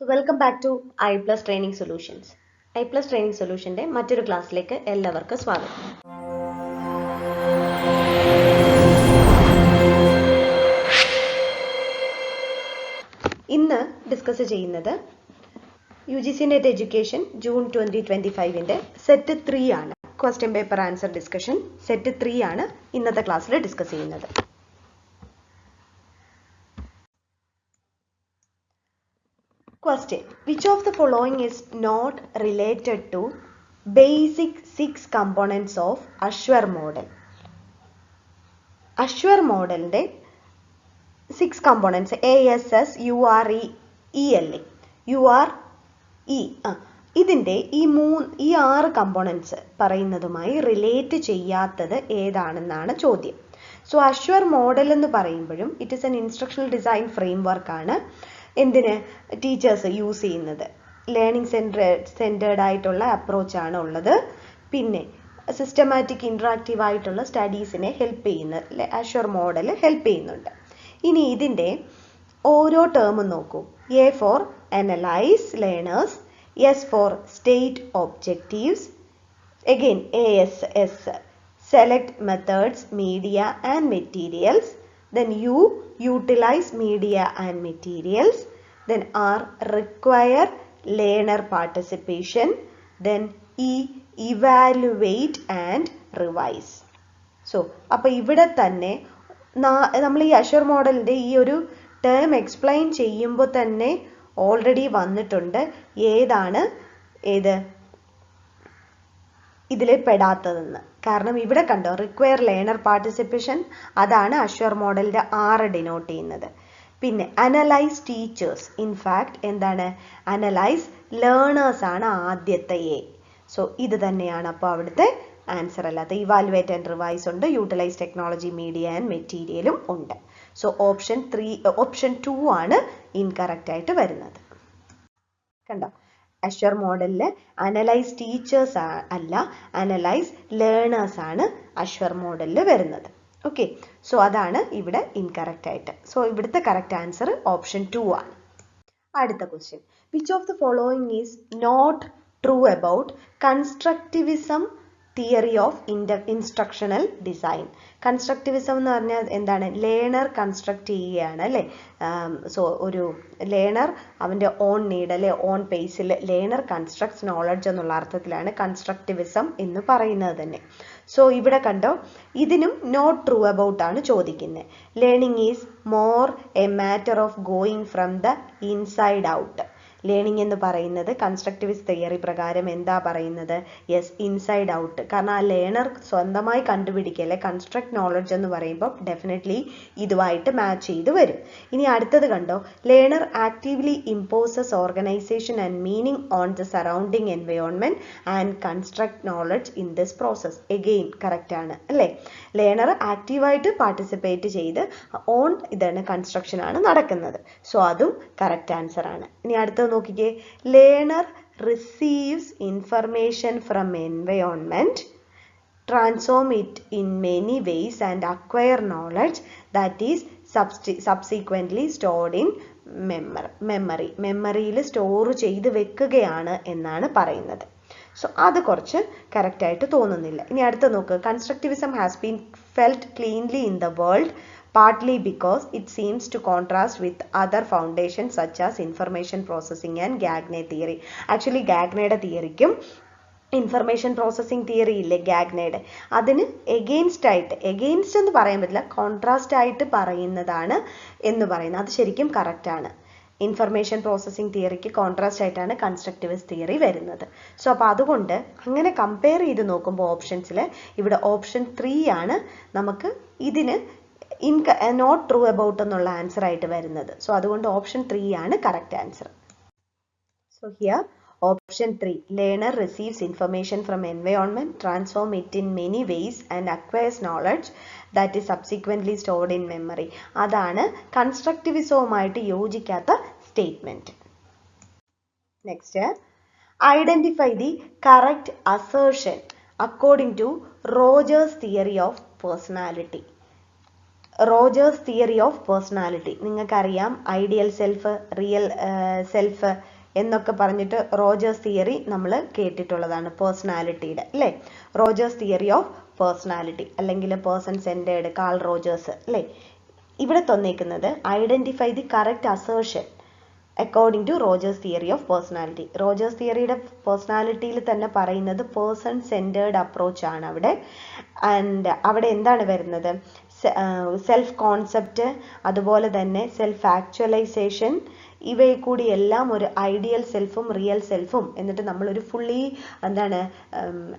So welcome back to I Plus Training Solutions. I Plus Training Solutionന്റെ മറ്റൊരു ക്ലാസ്സിലേക്ക് എല്ലാവർക്കും സ്വാഗതം. ഇന്ന് ഡിസ്കസ് ചെയ്യുന്നത് UGC Net Education ജൂൺ 2025ന്റെ സെറ്റ് 3 ആണ്. Question paper answer discussion set 3 ആണ് ഇന്നത്തെ ക്ലാസ്സിൽ ഡിസ്കസ് ചെയ്യുന്നത്. Question: which of the following is not related to basic 6 components of Ashwar model? Ashwar modelന്റെ 6 components ASS, URE, ELA, URE ഇതിന്റെ ഈ 6 components പറയുന്നതുമായി relate ചെയ്യാത്തത് ഏതാണെന്നാണ് ചോദ്യം. സോ അശ്വർ മോഡൽ എന്ന് പറയുമ്പോഴും it is an instructional design framework ആണ്. എന്തിന് teachers use ചെയ്യുന്നത് learning centred ആയിട്ടുള്ള അപ്രോച്ചാണ് ഉള്ളത്. പിന്നെ സിസ്റ്റമാറ്റിക് ഇൻട്രാക്റ്റീവ് ആയിട്ടുള്ള സ്റ്റഡീസിനെ ഹെൽപ്പ് ചെയ്യുന്ന അഷ്വർ മോഡൽ ഹെൽപ്പ് ചെയ്യുന്നുണ്ട്. ഇനി ഇതിൻ്റെ ഓരോ ടേമും നോക്കൂ. A for analyse learners, S for state objectives, again ASS select methods, media and materials, then U utilize media and materials, then R require learner participation, then E evaluate and revise. So അപ്പോൾ ഇവിടെ തന്നെ നമ്മൾ ഈ assure മോഡലിൻ്റെ ഈ ഒരു term explain ചെയ്യുമ്പോൾ തന്നെ already വന്നിട്ടുണ്ട് ഏതാണ് ഇതിൽ പെടാത്തതെന്ന്. കാരണം ഇവിടെ കണ്ടോ റിക്വയർ ലേണർ പാർട്ടിസിപ്പേഷൻ, അതാണ് അഷ്വർ മോഡലിന്റെ 6 ഡിനോട്ട് ചെയ്യുന്നത്. പിന്നെ അനലൈസ് ടീച്ചേഴ്സ്, ഇൻഫാക്ട് എന്താണ് അനലൈസ് ലേണേഴ്സ് ആണ് ആദ്യത്തെ എ. സോ ഇത് തന്നെയാണ് അപ്പോൾ അവിടുത്തെ ആൻസർ. അല്ലാത്ത ഇവാലുവേറ്റ് ആൻഡ് റിവൈസ് ഉണ്ട്, യൂട്ടിലൈസ് ടെക്നോളജി, മീഡിയ ആൻഡ് മെറ്റീരിയലും ഉണ്ട്. സോ ഓപ്ഷൻ 2 ആണ് ഇൻകറക്റ്റ് ആയിട്ട് വരുന്നത്. കണ്ടോ അഷ്വർ മോഡലിൽ അനലൈസ് ടീച്ചേഴ്സ് അല്ല, അനലൈസ് ലേണേഴ്സ് ആണ് അഷ്വർ മോഡലിൽ വരുന്നത്. ഓക്കെ, സോ അതാണ് ഇവിടെ ഇൻകറക്റ്റ് ആയിട്ട്. സോ ഇവിടുത്തെ കറക്റ്റ് ആൻസർ ഓപ്ഷൻ 2 ആണ്. അടുത്ത question: which of the following is not true about constructivism theory of instructional design? Constructivism എന്ന് പറഞ്ഞാൽ എന്താണ്? ലേണർ കൺസ്ട്രക്ട് ചെയ്യുകയാണ് അല്ലേ. സോ ഒരു ലേണർ അവൻ്റെ ഓൺ നീഡ് അല്ലെ ഓൺ പേസിൽ ലേണർ കൺസ്ട്രക്ട്സ് നോളജ് എന്നുള്ള അർത്ഥത്തിലാണ് കൺസ്ട്രക്റ്റിവിസം എന്ന് പറയുന്നത് തന്നെ. സോ ഇവിടെ കണ്ടോ ഇതിനും നോട്ട് ട്രൂ അബൌട്ട് ആണ് ചോദിക്കുന്നത്. Learning is more A matter of going from the inside out. Learning എന്ന് പറയുന്നത് കൺസ്ട്രക്റ്റിവിസ്റ്റ് തിയറി പ്രകാരം എന്താ പറയുന്നത്? Yes, inside out. കാരണം ആ ലേണർ സ്വന്തമായി കണ്ടുപിടിക്കല്ലേ കൺസ്ട്രക്ട് നോളജ് എന്ന് പറയുമ്പോൾ ഡെഫിനറ്റ്ലി ഇതുമായിട്ട് മാച്ച് ചെയ്ത് വരും. ഇനി അടുത്തത് കണ്ടോ, learner actively imposes organisation and meaning on the surrounding environment and construct knowledge in this process. Again correct ആണ് അല്ലേ. ലേണർ ആക്റ്റീവായിട്ട് പാർട്ടിസിപ്പേറ്റ് ചെയ്ത് ഓൺ ഇതാണ് കൺസ്ട്രക്ഷൻ ആണ് നടക്കുന്നത്. സോ അതും കറക്റ്റ് ആൻസർ ആണ്. ഇനി അടുത്തത് നോക്കിക്കേ, learner receives information from environment, transform it in many ways and acquire knowledge that is subsequently stored in memory. മെമ്മറിയിൽ സ്റ്റോർ ചെയ്ത് വെക്കുകയാണ് എന്നാണ് പറയുന്നത്. സോ അത് കുറച്ച് കറക്റ്റ് ആയിട്ട് തോന്നുന്നില്ല. ഇനി അടുത്ത നോക്ക്, constructivism has been felt cleanly in the world partly because it seems to contrast with other foundations such as information processing and Gagne theory. Actually Gagneയുടെ തിയറിക്കും ഇൻഫർമേഷൻ പ്രോസസ്സിംഗ് തിയറി ഇല്ലേ ഗാഗ്നയുടെ, അതിന് എഗെയിൻസ്റ്റ് എന്ന് പറയാൻ പറ്റില്ല, കോൺട്രാസ്റ്റ് ആയിട്ട് പറയുന്നതാണ് എന്ന് പറയുന്നത്. അത് ശരിക്കും കറക്റ്റ് ആണ്. ഇൻഫർമേഷൻ പ്രോസസ്സിംഗ് തിയറിക്ക് കോൺട്രാസ്റ്റ് ആയിട്ടാണ് കൺസ്ട്രക്റ്റിവിസ്റ്റ് തിയറി വരുന്നത്. സോ അപ്പോൾ അതുകൊണ്ട് അങ്ങനെ കമ്പയർ ചെയ്ത് നോക്കുമ്പോൾ ഓപ്ഷൻസിൽ ഇവിടെ ഓപ്ഷൻ 3 ആണ് നമുക്ക് ഇതിന് നോട്ട് ട്രൂ അബൌട്ട് എന്നുള്ള ആൻസർ ആയിട്ട് വരുന്നത്. സോ അതുകൊണ്ട് ഓപ്ഷൻ 3 ആണ് correct answer. So here option 3, learner receives information from environment, transform it in many ways and acquires knowledge that is subsequently stored in memory. അതാണ് കൺസ്ട്രക്റ്റിവിസവുമായിട്ട് യോജിക്കാത്ത statement. Next, identify the correct assertion according to Rogers theory of personality. Rogers theory of personality. നിങ്ങൾക്കറിയാം ideal self, real self എന്നൊക്കെ പറഞ്ഞിട്ട് Rogers theory നമ്മൾ കേട്ടിട്ടുള്ളതാണ് പേഴ്സണാലിറ്റിയുടെ, അല്ലേ? Rogers theory of personality അല്ലെങ്കിൽ പേഴ്സൺ സെൻറ്റേർഡ്, കാൾ റോജേഴ്സ്, അല്ലേ? ഇവിടെ തന്നേക്കുന്നത് identify the correct assertion according to Rogers theory of personality. Rogers തിയറിയുടെ പേഴ്സണാലിറ്റിയിൽ തന്നെ പറയുന്നത് പേഴ്സൺ സെൻറ്റേർഡ് അപ്രോച്ച് ആണ് അവിടെ. ആൻഡ് അവിടെ എന്താണ് വരുന്നത്? സെൽഫ് കോൺസെപ്റ്റ്, അതുപോലെ തന്നെ സെൽഫ് ആക്ച്വലൈസേഷൻ, ഇവയെ കൂടി എല്ലാം ഒരു ഐഡിയൽ സെൽഫും റിയൽ സെൽഫും എന്നിട്ട് നമ്മളൊരു ഫുള്ളി എന്താണ്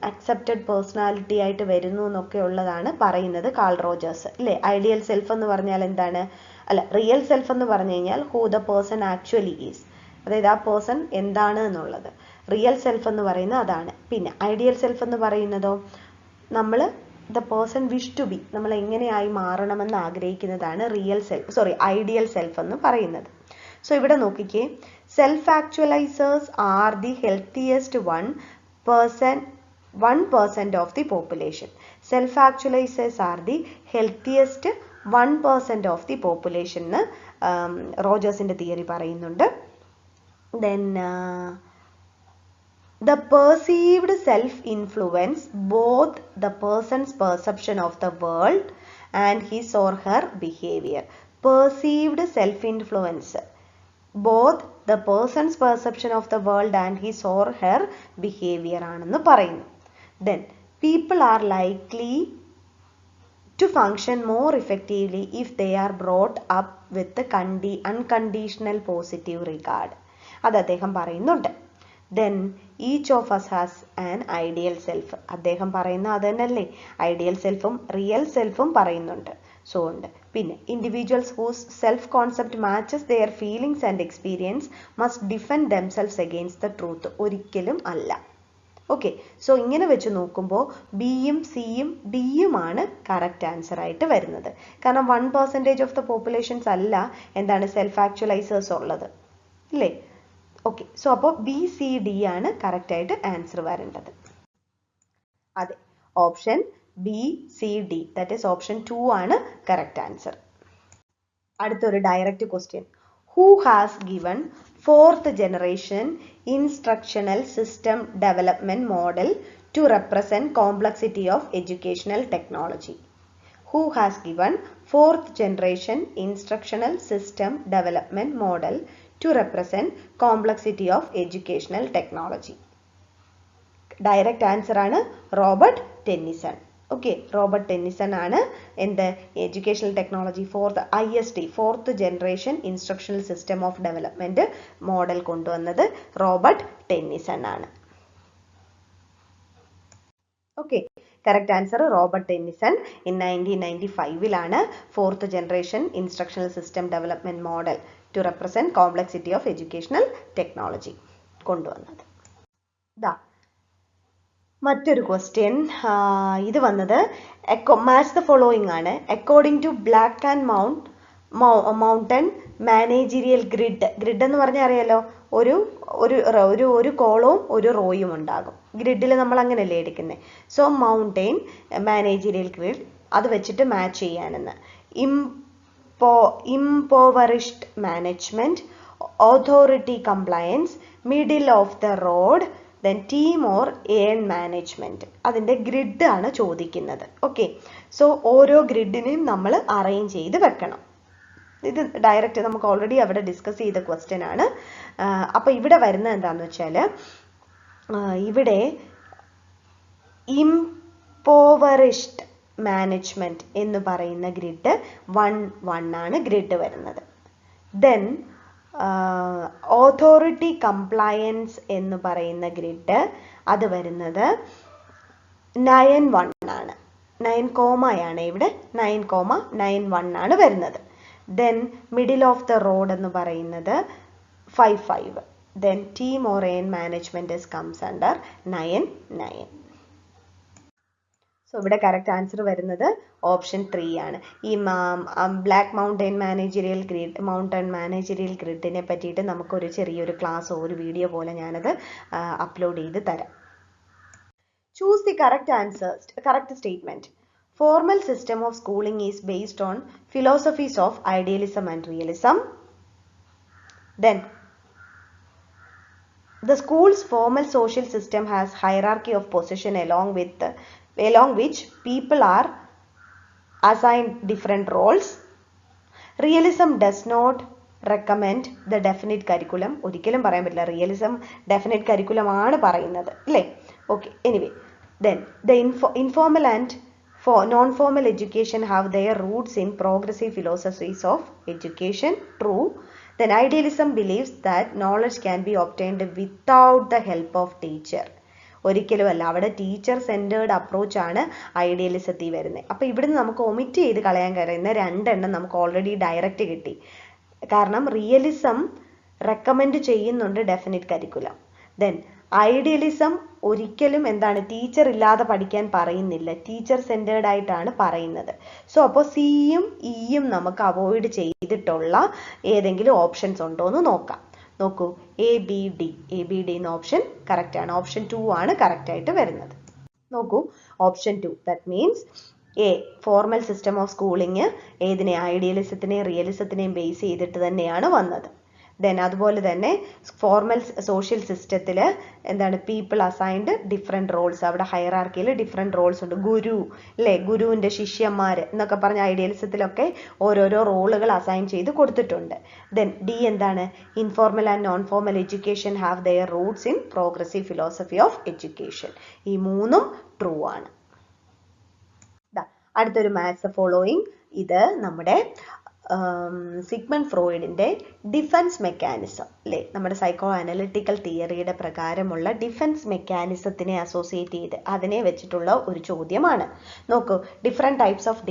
അക്സെപ്റ്റഡ് പേഴ്സണാലിറ്റി ആയിട്ട് വരുന്നു എന്നൊക്കെ ഉള്ളതാണ് പറയുന്നത് കാൾ റോജേഴ്സ്, അല്ലേ? ഐഡിയൽ സെൽഫ് എന്ന് പറഞ്ഞാൽ എന്താണ്? അല്ല, റിയൽ സെൽഫ് എന്ന് പറഞ്ഞു കഴിഞ്ഞാൽ who the person actually is, അതായത് ആ പേഴ്സൺ എന്താണ് എന്നുള്ളത്. റിയൽ സെൽഫ് എന്ന് പറയുന്നത് അതാണ്. പിന്നെ ഐഡിയൽ സെൽഫ് എന്ന് പറയുന്നതോ നമ്മൾ the person wish to be, നമ്മൾ എങ്ങനെയായി മാറണമെന്ന് ആഗ്രഹിക്കുന്നതാണ് ഐഡിയൽ സെൽഫ് എന്ന് പറയുന്നത്. സോ ഇവിടെ നോക്കിക്കേ, self actualisers are the healthiest 1% of the population. Self actualisers are the healthiest 1% of the population എന്ന് റോജേഴ്സിന്റെ തിയറി പറയുന്നുണ്ട്. Then the perceived self-influence both the person's perception of the world and his or her behavior. Perceived self-influence both the person's perception of the world and his or her behavior ആണെന്ന് പറയുന്നു. Then people are likely to function more effectively if they are brought up with the unconditional positive regard. അത് അദ്ദേഹം പറയുന്നുണ്ട്. Then each of us has an ideal self. അദ്ദേഹം പറയുന്ന അതന്നല്ലേ, ideal സെൽഫും real സെൽഫും പറയുന്നുണ്ട്. So ഉണ്ട്. പിന്നെ individuals whose self concept matches their feelings and experience must defend themselves against the truth. ഒരിക്കലും അല്ല. ഓക്കെ, സോ ഇങ്ങനെ വെച്ച് നോക്കുമ്പോൾ ബിയും സിയും ഡിയുമാണ് കറക്റ്റ് ആൻസർ ആയിട്ട് വരുന്നത്. കാരണം 1% ഓഫ് ദ പോപ്പുലേഷൻസ് അല്ല എന്താണ് സെൽഫ് ആക്ച്വലൈസേഴ്സ് ഉള്ളത്, ഇല്ലേ? ഓക്കെ, സോ അപ്പോൾ ബി സി ഡി ആണ് കറക്റ്റ് ആയിട്ട് ആൻസർ വരേണ്ടത്. അതെ, option B C D, that is option 2 ആണ് കറക്റ്റ് ആൻസർ. അടുത്തൊരു direct question. Who has given 4th generation instructional system development model to represent complexity of educational technology? Who has given 4th generation instructional system development model to represent complexity of educational technology? Direct answer ആണ് Robert Tennyson. Okay, Robert Tennyson ആണ് എന്ത് educational technology ISD 4th generation instructional system of development model കൊണ്ടുവന്നത് Robert Tennyson ആണ്. Okay, correct answer Robert Tennyson in 1995 4th generation instructional system development model to represent complexity of educational technology കൊണ്ടുവന്നത്. മറ്റൊരു question, ഇത് വന്നത് match the following ആണ്. According to Blake and Mouton managerial grid എന്ന് പറഞ്ഞാൽ അറിയാലോ, ഒരു കോളവും ഒരു റോയും ഉണ്ടാകും. ഗ്രിഡിൽ നമ്മൾ അങ്ങനെയല്ലേ എടുക്കുന്നത്. സോ മൗണ്ടെയിൻ മാനേജീരിയൽ ഗ്രിഡ് അത് വെച്ചിട്ട് മാച്ച് ചെയ്യാനെന്ന്. Impoverished management, authority compliance, middle of the road, then team or earn management. അതിൻ്റെ ഗ്രിഡ് ആണ് ചോദിക്കുന്നത്. ഓക്കെ, സോ ഓരോ ഗ്രിഡിനെയും നമ്മൾ അറേഞ്ച് ചെയ്ത് വെക്കണം. ഇത് ഡയറക്റ്റ് നമുക്ക് ഓൾറെഡി അവിടെ ഡിസ്കസ് ചെയ്ത ക്വസ്റ്റ്യൻ ആണ്. അപ്പോൾ ഇവിടെ വരുന്നത് എന്താണെന്ന് വെച്ചാൽ, ഇവിടെ ഇംപോവറിഷ്ഡ് മാനേജ്മെന്റ് എന്ന് പറയുന്ന ഗ്രിഡ് 1 ആണ് ഗ്രിഡ് വരുന്നത്. ദെൻ ഓതോറിറ്റി കംപ്ലയൻസ് എന്ന് പറയുന്ന ഗ്രിഡ് അത് വരുന്നത് 9-1 ആണ്. 9 കോമയാണ് ഇവിടെ, 9,91 ആണ് വരുന്നത്. Then middle of the road എന്ന് പറയുന്നത് 5-5. Then team or earn management comes under 9-9. So ഇവിടെ കറക്റ്റ് ആൻസർ വരുന്നത് ഓപ്ഷൻ 3 ആണ്. ഈ ബ്ലാക്ക് മൗണ്ടൻ മാനേജറിയൽ ഗ്രിഡിനെ പറ്റിയിട്ട് നമുക്കൊരു ചെറിയൊരു ക്ലാസ്സോ ഒരു വീഡിയോ പോലെ ഞാനത് അപ്ലോഡ് ചെയ്ത് തരാം. Choose the correct statement. Formal system of schooling is based on philosophies of idealism and realism. Then, the school's formal social system has hierarchy of position along which people are assigned different roles. Realism does not recommend the definite curriculum. ഒരിക്കലും പറയാൻ പറ്റില്ല realism definite curriculum ആണ് പറയുന്നത് അല്ലേ? Okay, anyway, then the informal and non-formal education have their roots in progressive philosophies of education. True. Then idealism believes that knowledge can be obtained without the help of teacher. ഒരിക്കലുമല്ല, അവിടെ teacher centred അപ്രോച്ചാണ് ഐഡിയലിസത്തിൽ വരുന്നത്. അപ്പോൾ ഇവിടുന്ന് നമുക്ക് omit ചെയ്ത് കളയാൻ കഴിയുന്ന രണ്ടെണ്ണം നമുക്ക് ഓൾറെഡി ഡയറക്റ്റ് കിട്ടി. കാരണം റിയലിസം റെക്കമെൻഡ് ചെയ്യുന്നുണ്ട് ഡെഫിനിറ്റ് കരിക്കുലം. ദെൻ ഐഡിയലിസം ഒരിക്കലും എന്താണ് ടീച്ചർ ഇല്ലാതെ പഠിക്കാൻ പറയുന്നില്ല, ടീച്ചർ സെൻറ്റേർഡ് ആയിട്ടാണ് പറയുന്നത്. സോ അപ്പോൾ സിയും ഇയും നമുക്ക് അവോയ്ഡ് ചെയ്തിട്ടുള്ള ഏതെങ്കിലും ഓപ്ഷൻസ് ഉണ്ടോ എന്ന് നോക്കാം. നോക്കൂ, ABD എന്ന ഓപ്ഷൻ കറക്റ്റ് ആണ്. ഓപ്ഷൻ 2 ആണ് കറക്റ്റ് ആയിട്ട് വരുന്നത്. നോക്കൂ, option 2, that means A formal system of schooling ഏതിനെ ഐഡിയലിസത്തിനെയും റിയലിസത്തിനെയും ബേസ് ചെയ്തിട്ട് തന്നെയാണ് വന്നത്. ദെൻ അതുപോലെ തന്നെ ഫോർമൽ സോഷ്യൽ സിസ്റ്റത്തിൽ എന്താണ് പീപ്പിൾ അസൈൻഡ് ഡിഫറെൻറ്റ് റോൾസ്, അവിടെ ഹൈറാർക്കിയിൽ ഡിഫറെൻറ്റ് റോൾസ് ഉണ്ട്. ഗുരു അല്ലേ, ഗുരുവിൻ്റെ ശിഷ്യന്മാർ എന്നൊക്കെ പറഞ്ഞ ഐഡിയലിസത്തിലൊക്കെ ഓരോരോ റോളുകൾ അസൈൻ ചെയ്ത് കൊടുത്തിട്ടുണ്ട്. ദെൻ ഡി എന്താണ്, informal and non formal education have their Roots in progressive philosophy of education. ഈ മൂന്നും ട്രൂ ആണ്. അടുത്തൊരു മാത്സ് ഫോളോയിങ്, ഇത് നമ്മുടെ സിഗ്മണ്ട് ഫ്രോയിഡിൻ്റെ ഡിഫൻസ് മെക്കാനിസം അല്ലേ, നമ്മുടെ സൈക്കോ അനലിറ്റിക്കൽ തിയറിയുടെ പ്രകാരമുള്ള ഡിഫൻസ് മെക്കാനിസത്തിനെ അസോസിയേറ്റ് ചെയ്ത് അതിനെ വെച്ചിട്ടുള്ള ഒരു ചോദ്യമാണ്. നോക്കൂ, different types of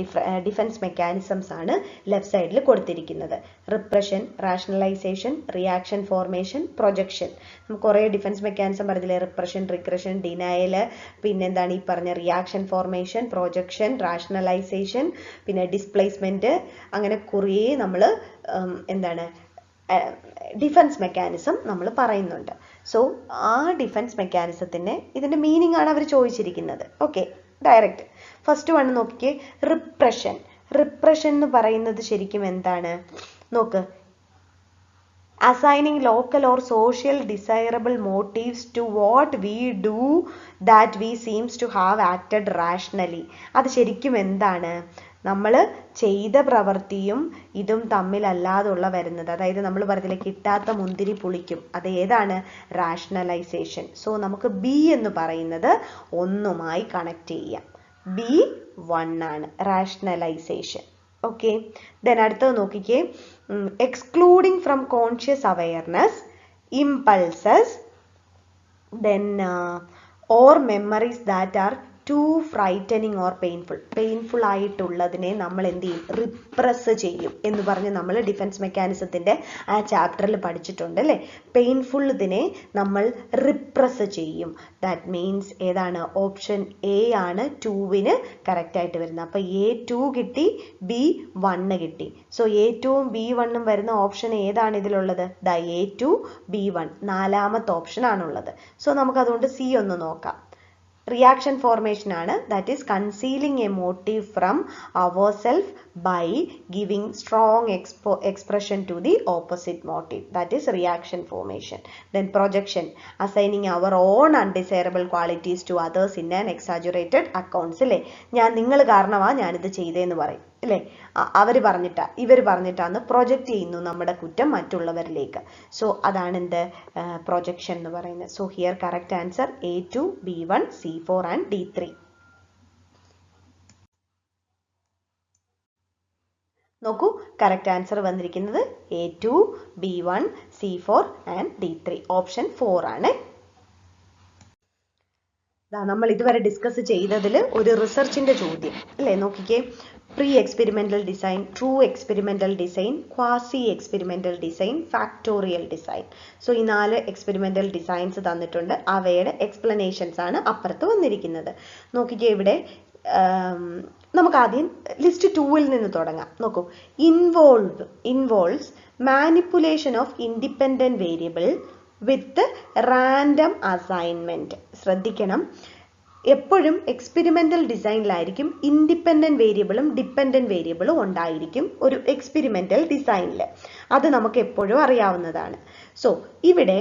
defence mechanisms ആണ് ലെഫ്റ്റ് സൈഡിൽ കൊടുത്തിരിക്കുന്നത്. Repression, rationalisation, reaction formation, projection. നമുക്ക് കുറേ ഡിഫൻസ് മെക്കാനിസം പറഞ്ഞില്ലേ, റിപ്രഷൻ, റിഗ്രഷൻ, ഡിനയൽ, പിന്നെന്താണ് ഈ പറഞ്ഞ റിയാക്ഷൻ ഫോർമേഷൻ, പ്രൊജക്ഷൻ, റാഷണലൈസേഷൻ, പിന്നെ ഡിസ്പ്ലേസ്മെൻറ്റ്, അങ്ങനെ കുറേ നമ്മൾ എന്താണ് ഡിഫൻസ് മെക്കാനിസം നമ്മൾ പറയുന്നുണ്ട്. സോ ആ ഡിഫൻസ് മെക്കാനിസത്തിൻ്റെ ഇതിൻ്റെ മീനിങ് ആണ് അവർ ചോദിച്ചിരിക്കുന്നത്. ഓക്കെ, ഡയറക്റ്റ് ഫസ്റ്റ് വൺ നോക്കിക്കേ, റിപ്രഷൻ. റിപ്രഷൻ എന്ന് പറയുന്നത് ശരിക്കും എന്താണ് നോക്ക്, assigning local or social desirable motives to what we do that we seems to have acted rationally. അത് ശരിക്കും എന്താണ്, നമ്മൾ ചെയ്ത പ്രവൃത്തിയും ഇതും തമ്മിലല്ലാതുള്ള വരുന്നത്. അതായത് നമ്മൾ പറഞ്ഞില്ലേ കിട്ടാത്ത മുന്തിരി പുളിക്കും, അത് ഏതാണ്, റാഷണലൈസേഷൻ. സോ നമുക്ക് ബി എന്ന് പറയുന്നത് ഒന്നുമായി കണക്ട് ചെയ്യാം. B1 ആണ് റാഷണലൈസേഷൻ. ഓക്കെ, ദെൻ അടുത്തത് നോക്കിക്കേ, excluding from conscious awareness, impulses, then or memories that are too frightening or painful ആയിട്ടുള്ളതിനെ നമ്മൾ എന്ത് ചെയ്യും, റിപ്രസ് ചെയ്യും എന്ന് പറഞ്ഞ് നമ്മൾ ഡിഫൻസ് മെക്കാനിസത്തിൻ്റെ ആ ചാപ്റ്ററിൽ പഠിച്ചിട്ടുണ്ട് അല്ലേ. പെയിൻഫുൾ ഇതിനെ നമ്മൾ റിപ്രസ് ചെയ്യും. ദാറ്റ് മീൻസ് ഏതാണ്, ഓപ്ഷൻ എ ആണ് 2വിന് കറക്റ്റായിട്ട് വരുന്നത്. അപ്പോൾ A2 കിട്ടി, B1 കിട്ടി. സോ A2ഉം B1ഉം വരുന്ന ഓപ്ഷൻ ഏതാണ് ഇതിലുള്ളത്, A2 B1 നാലാമത്തെ ഓപ്ഷൻ ആണുള്ളത്. സോ നമുക്ക് അതുകൊണ്ട് C ഒന്ന് നോക്കാം. റിയാക്ഷൻ ഫോർമേഷൻ ആണ്, that is concealing a motive from ourself by giving strong expression to the opposite motive, that is reaction formation. Then projection, assigning our own undesirable qualities to others in an exaggerated accounts അല്ലേ. നിങ്ങൾ കാരണമാ ഞാനിത് ചെയ്തതെന്ന് പറയും അല്ലേ, അവർ പറഞ്ഞിട്ടാ ഇവർ പറഞ്ഞിട്ടാന്ന് project ചെയ്യുന്നു നമ്മുടെ കുറ്റം മറ്റുള്ളവരിലേക്ക്. സോ അതാണ് എന്ത്, പ്രൊജക്ഷൻ എന്ന് പറയുന്നത്. So here correct answer A2, B1, C4 and D3. നോക്കൂ, കറക്റ്റ് ആൻസർ വന്നിരിക്കുന്നത് A2, B1, C4 and D3. Option 4 ആണ്. നമ്മൾ ഇതുവരെ ഡിസ്കസ് ചെയ്തതിൽ ഒരു റിസർച്ചിന്റെ ചോദ്യം അല്ലേ, നോക്കിക്കേ. Pre experimental design, true experimental design, quasi experimental design, factorial design. So ഈ 4 എക്സ്പെരിമെന്റൽ ഡിസൈൻസ് തന്നിട്ടുണ്ട്. അവയുടെ എക്സ്പ്ലനേഷൻസ് ആണ് അപ്പുറത്ത് വന്നിരിക്കുന്നത്. നോക്കിക്കേ, ഇവിടെ നമുക്ക് ആദ്യം ലിസ്റ്റ് 2ൽ നിന്ന് തുടങ്ങാം. നോക്കൂ, involves manipulation of independent variable with random assignment. ശ്രദ്ധിക്കണം, എപ്പോഴും എക്സ്പെരിമെൻ്റൽ ഡിസൈനിലായിരിക്കും ഇൻഡിപെൻഡൻറ്റ് വേരിയബിളും ഡിപ്പെൻഡൻറ്റ് വേരിയബിളും ഉണ്ടായിരിക്കും ഒരു എക്സ്പെരിമെൻ്റൽ ഡിസൈനിൽ. അത് നമുക്ക് എപ്പോഴും അറിയാവുന്നതാണ്. സോ ഇവിടെ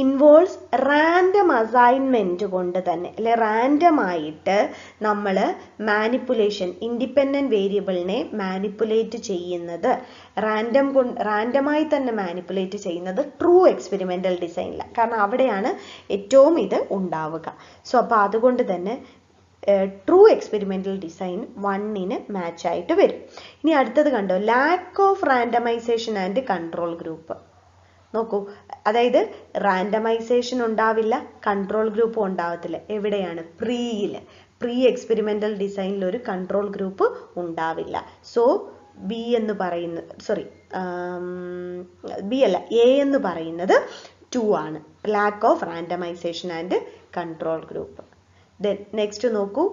ഇൻവോൾവ്സ് റാൻഡം അസൈൻമെൻറ്റ് കൊണ്ട് തന്നെ അല്ലെ റാൻഡമായിട്ട് നമ്മൾ മാനിപ്പുലേഷൻ ഇൻഡിപെൻഡൻറ്റ് വേരിയബിളിനെ മാനിപ്പുലേറ്റ് ചെയ്യുന്നത് റാൻഡമായി തന്നെ മാനിപ്പുലേറ്റ് ചെയ്യുന്നത് ട്രൂ എക്സ്പെരിമെൻ്റൽ ഡിസൈനിലാണ്. കാരണം അവിടെയാണ് ഏറ്റവും ഇത് ഉണ്ടാവുക. സോ അപ്പോൾ അതുകൊണ്ട് തന്നെ ട്രൂ എക്സ്പെരിമെൻ്റൽ ഡിസൈൻ 1ന് മാച്ച് ആയിട്ട് വരും. ഇനി അടുത്തത് കണ്ടോ, lack of randomisation and control group. നോക്കൂ, അതായത് റാൻഡമൈസേഷൻ ഉണ്ടാവില്ല, കൺട്രോൾ ഗ്രൂപ്പും ഉണ്ടാവത്തില്ല. എവിടെയാണ്? പ്രീ എക്സ്പെരിമെൻ്റൽ ഡിസൈനിൽ ഒരു കൺട്രോൾ ഗ്രൂപ്പ് ഉണ്ടാവില്ല. സോ ബി എന്ന് പറയുന്നത് എ എന്ന് പറയുന്നത് 2 ആണ്. Lack of randomisation and control group. Then next നോക്കൂ,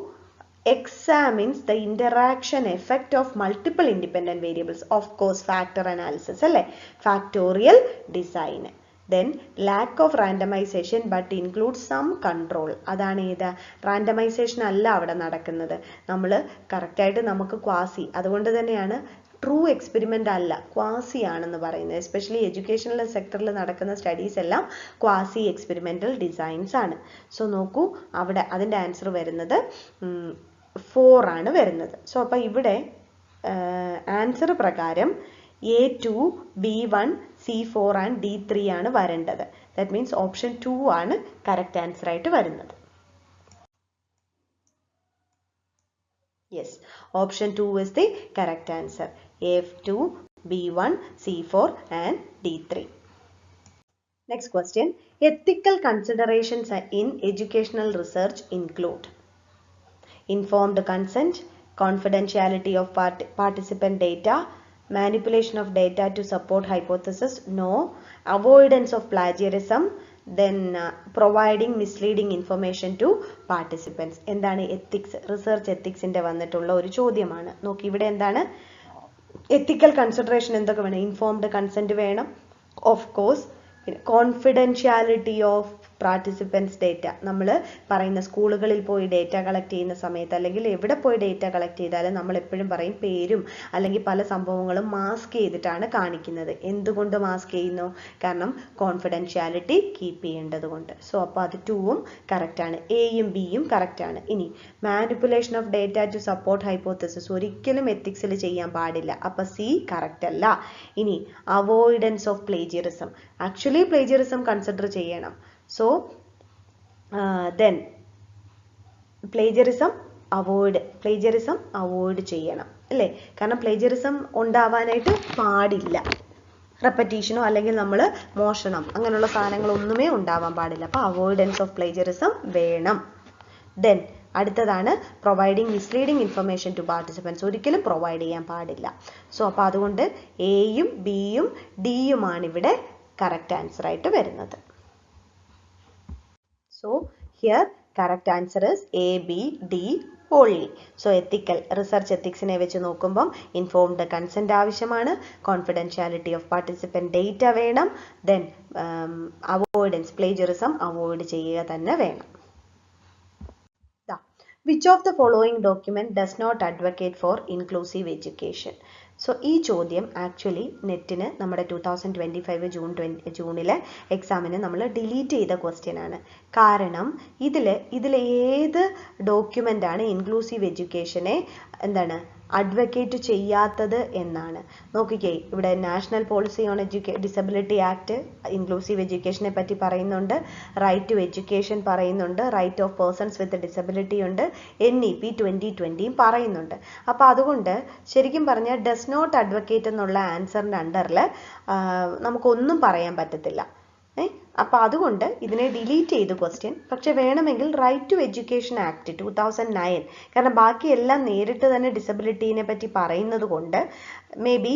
examines the interaction effect of multiple independent variables. Of course, factor analysis അല്ലേ, factorial design. Then lack of randomization but includes some control. അതാണ് ഏതാ? Randomisation അല്ല അവിടെ നടക്കുന്നത്. നമ്മൾ കറക്റ്റായിട്ട് നമുക്ക് ക്വാസി, അതുകൊണ്ട് തന്നെയാണ് ട്രൂ എക്സ്പെരിമെൻ്റ് അല്ല, ക്വാസി ആണെന്ന് പറയുന്നത്. എസ്പെഷ്യലി എഡ്യൂക്കേഷണൽ സെക്ടറിൽ നടക്കുന്ന സ്റ്റഡീസ് എല്ലാം ക്വാസി എക്സ്പെരിമെൻ്റൽ ഡിസൈൻസ് ആണ്. സോ നോക്കൂ, അവിടെ അതിൻ്റെ ആൻസർ വരുന്നത് 4 ആണ് വരുന്നത്. സോ അപ്പോൾ ഇവിടെ ആൻസർ പ്രകാരം A2, B1, C4 and D3 ആണ് വരേണ്ടത്. ദാറ്റ് മീൻസ് ഓപ്ഷൻ 2 ആണ് കറക്റ്റ് ആൻസർ ആയിട്ട് വരുന്നത്. Yes, option 2 is the correct answer. A2, B1, C4 and D3. Next question. Ethical considerations in educational research include informed consent, confidentiality of participant data, manipulation of data to support hypothesis, no, avoidance of plagiarism, then providing misleading information to participants. എന്താണ് ethics? Research എത്തിക്സിൻ്റെ വന്നിട്ടുള്ള ഒരു ചോദ്യമാണ്. നോക്കി ഇവിടെ എന്താണ് ethical consideration എന്തൊക്കെ വേണം? Informed consent വേണം, ഓഫ് കോഴ്സ്. പിന്നെ കോൺഫിഡൻഷ്യാലിറ്റി ഓഫ് പാർട്ടിസിപ്പൻസ് ഡേറ്റ. നമ്മൾ പറയുന്ന സ്കൂളുകളിൽ പോയി ഡേറ്റ കളക്ട് ചെയ്യുന്ന സമയത്ത് അല്ലെങ്കിൽ എവിടെ പോയി ഡേറ്റ കളക്ട് ചെയ്താലും നമ്മൾ എപ്പോഴും പറയും പേരും അല്ലെങ്കിൽ പല സംഭവങ്ങളും മാസ്ക് ചെയ്തിട്ടാണ് കാണിക്കുന്നത്. എന്തുകൊണ്ട് മാസ്ക് ചെയ്യുന്നു? കാരണം കോൺഫിഡൻഷ്യാലിറ്റി കീപ്പ് ചെയ്യേണ്ടത് കൊണ്ട്. സോ അപ്പോൾ അത് 2ഉം കറക്റ്റാണ്, എയും ബിയും കറക്റ്റാണ്. ഇനി manipulation of data to support hypothesis ഒരിക്കലും എത്തിക്സിൽ ചെയ്യാൻ പാടില്ല, അപ്പോൾ സി കറക്റ്റ് അല്ല. ഇനി avoidance of plagiarism, actually plagiarism consider ചെയ്യണം. സോ ദെൻ പ്ലേജറിസം അവോയ്ഡ് ചെയ്യണം അല്ലേ? കാരണം പ്ലേജറിസം ഉണ്ടാവാനായിട്ട് പാടില്ല. റെപ്പറ്റീഷനോ അല്ലെങ്കിൽ നമ്മൾ മോഷണം അങ്ങനെയുള്ള സാധനങ്ങളൊന്നുമേ ഉണ്ടാവാൻ പാടില്ല. അപ്പോൾ അവോയ്ഡൻസ് ഓഫ് പ്ലേജറിസം വേണം. ദെൻ അടുത്തതാണ് providing misleading information to participants, ഒരിക്കലും പ്രൊവൈഡ് ചെയ്യാൻ പാടില്ല. സോ അപ്പോൾ അതുകൊണ്ട് എയും ബിയും ഡിയുമാണ് ഇവിടെ കറക്റ്റ് ആൻസർ ആയിട്ട് വരുന്നത്. So here correct answer is A, B, D only. So ethical research ethicsനെ വെച്ച് നോക്കുമ്പോൾ informed consent ആവശ്യമാണ്, confidentiality of participant data വേണം, then avoidance plagiarism avoid ചെയ്യുക തന്നെ വേണം. Which of the following document does not advocate for inclusive education? So ഈ ചോദ്യം actually നെറ്റിന് നമ്മുടെ 2025 എക്സാമിന് നമ്മൾ ഡിലീറ്റ് ചെയ്ത ക്വസ്റ്റ്യൻ ആണ്. കാരണം ഇതിൽ ഏത് ഡോക്യുമെൻ്റാണ് ഇൻക്ലൂസീവ് എഡ്യൂക്കേഷനെ അഡ്വക്കേറ്റ് ചെയ്യാത്തത് എന്നാണ്. നോക്കിക്കേ, ഇവിടെ national policy on disability act inclusive എഡ്യൂക്കേഷനെ പറ്റി പറയുന്നുണ്ട്, റൈറ്റ് ടു എഡ്യൂക്കേഷൻ പറയുന്നുണ്ട്, right of persons with disability ഉണ്ട്, NEP 2020 പറയുന്നുണ്ട്. അപ്പോൾ അതുകൊണ്ട് ശരിക്കും പറഞ്ഞാൽ ഡസ് നോട്ട് അഡ്വക്കേറ്റ് എന്നുള്ള ആൻസറിൻ്റെ അണ്ടറിൽ നമുക്കൊന്നും പറയാൻ പറ്റത്തില്ല. അപ്പോൾ അതുകൊണ്ട് ഇതിനെ ഡിലീറ്റ് ചെയ്തു ക്വസ്റ്റ്യൻ. പക്ഷെ വേണമെങ്കിൽ റൈറ്റ് ടു എഡ്യൂക്കേഷൻ ആക്ട് 2009, കാരണം ബാക്കിയെല്ലാം നേരിട്ട് തന്നെ ഡിസബിലിറ്റീനെ പറ്റി പറയുന്നത് കൊണ്ട് maybe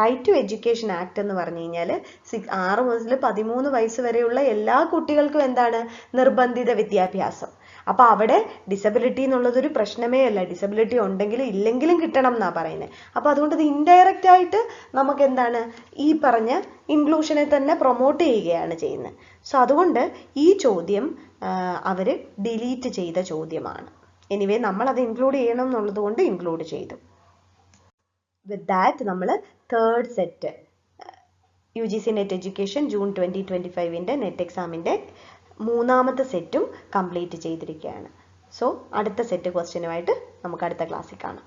right to education act എന്ന് പറഞ്ഞു കഴിഞ്ഞാൽ 6 മുതൽ 13 വയസ്സ് വരെയുള്ള എല്ലാ കുട്ടികൾക്കും നിർബന്ധിത വിദ്യാഭ്യാസം. അപ്പോൾ അവിടെ ഡിസബിലിറ്റി എന്നുള്ളതൊരു പ്രശ്നമേ അല്ല, ഡിസബിലിറ്റി ഉണ്ടെങ്കിലും ഇല്ലെങ്കിലും കിട്ടണം എന്നാണ് പറയുന്നത്. അപ്പോൾ അതുകൊണ്ട് ഇത് ഇൻഡയറക്റ്റ് ആയിട്ട് നമുക്ക് എന്താണ് ഈ പറഞ്ഞ ഇൻക്ലൂഷനെ തന്നെ പ്രൊമോട്ട് ചെയ്യുകയാണ് ചെയ്യുന്നത്. സോ അതുകൊണ്ട് ഈ ചോദ്യം അവർ ഡിലീറ്റ് ചെയ്ത ചോദ്യമാണ്. എനിവേ നമ്മളത് ഇൻക്ലൂഡ് ചെയ്യണം എന്നുള്ളത് കൊണ്ട് ഇൻക്ലൂഡ് ചെയ്തു. വിത്ത് ദാറ്റ് നമ്മൾ third set UGC net education June 2025 net എക്സാമിൻ്റെ മൂന്നാമത്തെ സെറ്റും കംപ്ലീറ്റ് ചെയ്തിരിക്കുകയാണ്. സോ അടുത്ത സെറ്റ് ക്വസ്റ്റ്യനുമായിട്ട് നമുക്ക് അടുത്ത ക്ലാസ്സിൽ കാണാം.